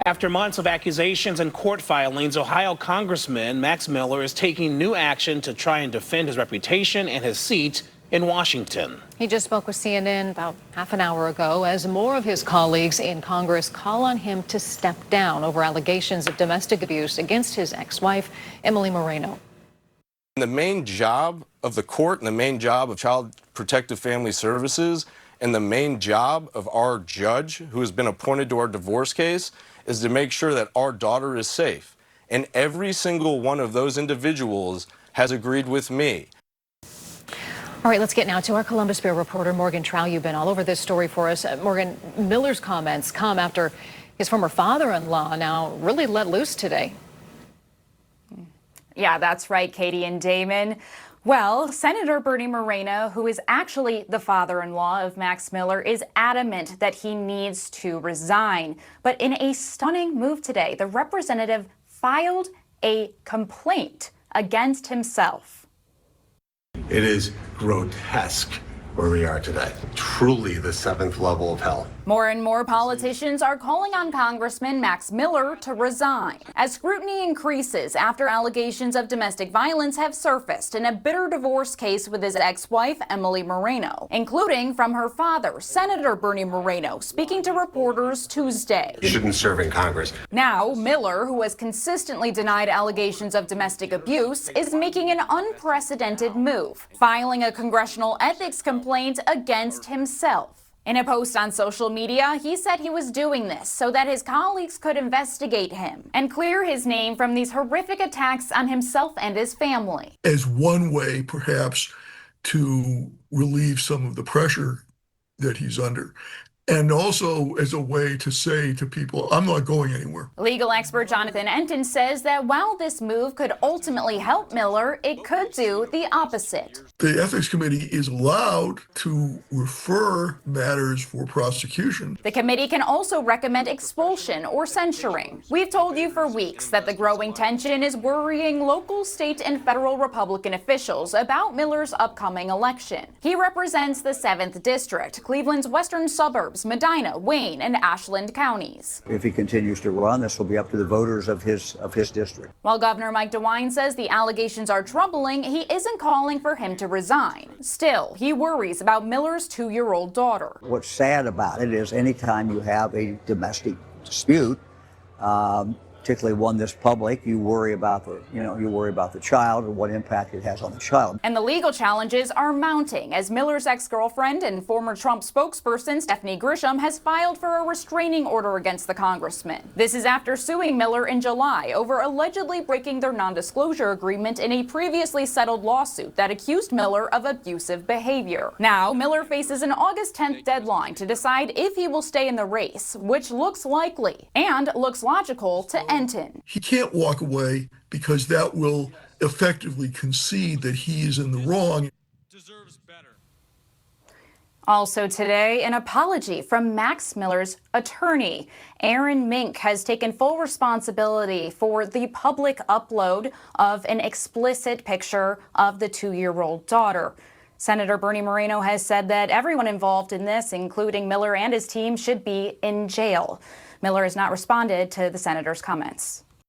After months of accusations and court filings, Ohio Congressman Max Miller is taking new action to try and defend his reputation and his seat in Washington. He just spoke with CNN about half an hour ago as more of his colleagues in Congress call on him to step down over allegations of domestic abuse against his ex-wife, Emily Moreno. The main job of the court and the main job of Child Protective Family Services and the main job of our judge who has been appointed to our divorce case is to make sure that our daughter is safe. And every single one of those individuals has agreed with me. All right, let's get now to our Columbus Bureau reporter, Morgan Trow. You've been all over this story for us. Morgan, Miller's comments come after his former father-in-law now really let loose today. Yeah, that's right, Katie and Damon. Well, Senator Bernie Moreno, who is actually the father-in-law of Max Miller, is adamant that he needs to resign. But in a stunning move today, the representative filed a complaint against himself. It is grotesque where we are today. Truly the seventh level of hell. More and more politicians are calling on Congressman Max Miller to resign as scrutiny increases after allegations of domestic violence have surfaced in a bitter divorce case with his ex-wife, Emily Moreno, including from her father, Senator Bernie Moreno, speaking to reporters Tuesday. You shouldn't serve in Congress. Now, Miller, who has consistently denied allegations of domestic abuse, is making an unprecedented move, filing a congressional ethics complaint against himself. In a post on social media, he said he was doing this so that his colleagues could investigate him and clear his name from these horrific attacks on himself and his family. As one way, perhaps, to relieve some of the pressure that he's under. And also as a way to say to people, I'm not going anywhere. Legal expert Jonathan Enton says that while this move could ultimately help Miller, it could do the opposite. The Ethics Committee is allowed to refer matters for prosecution. The committee can also recommend expulsion or censuring. We've told you for weeks that the growing tension is worrying local, state, and federal Republican officials about Miller's upcoming election. He represents the 7th District, Cleveland's western suburbs, Medina, Wayne, and Ashland counties. If he continues to run, this will be up to the voters of his district. While Governor Mike DeWine says the allegations are troubling, he isn't calling for him to resign. Still, he worries about Miller's 2-year-old daughter. What's sad about it is anytime you have a domestic dispute, particularly one this public, you worry about the child and what impact it has on the child. And the legal challenges are mounting as Miller's ex-girlfriend and former Trump spokesperson Stephanie Grisham has filed for a restraining order against the congressman. This is after suing Miller in July over allegedly breaking their non-disclosure agreement in a previously settled lawsuit that accused Miller of abusive behavior. Now, Miller faces an August 10th deadline to decide if he will stay in the race, which looks likely and looks logical to Enton. He can't walk away because that will effectively concede that he is in the wrong. Deserves better. Also today, an apology from Max Miller's attorney. Aaron Mink has taken full responsibility for the public upload of an explicit picture of the 2-year-old daughter. Senator Bernie Moreno has said that everyone involved in this, including Miller and his team, should be in jail. Miller has not responded to the senator's comments.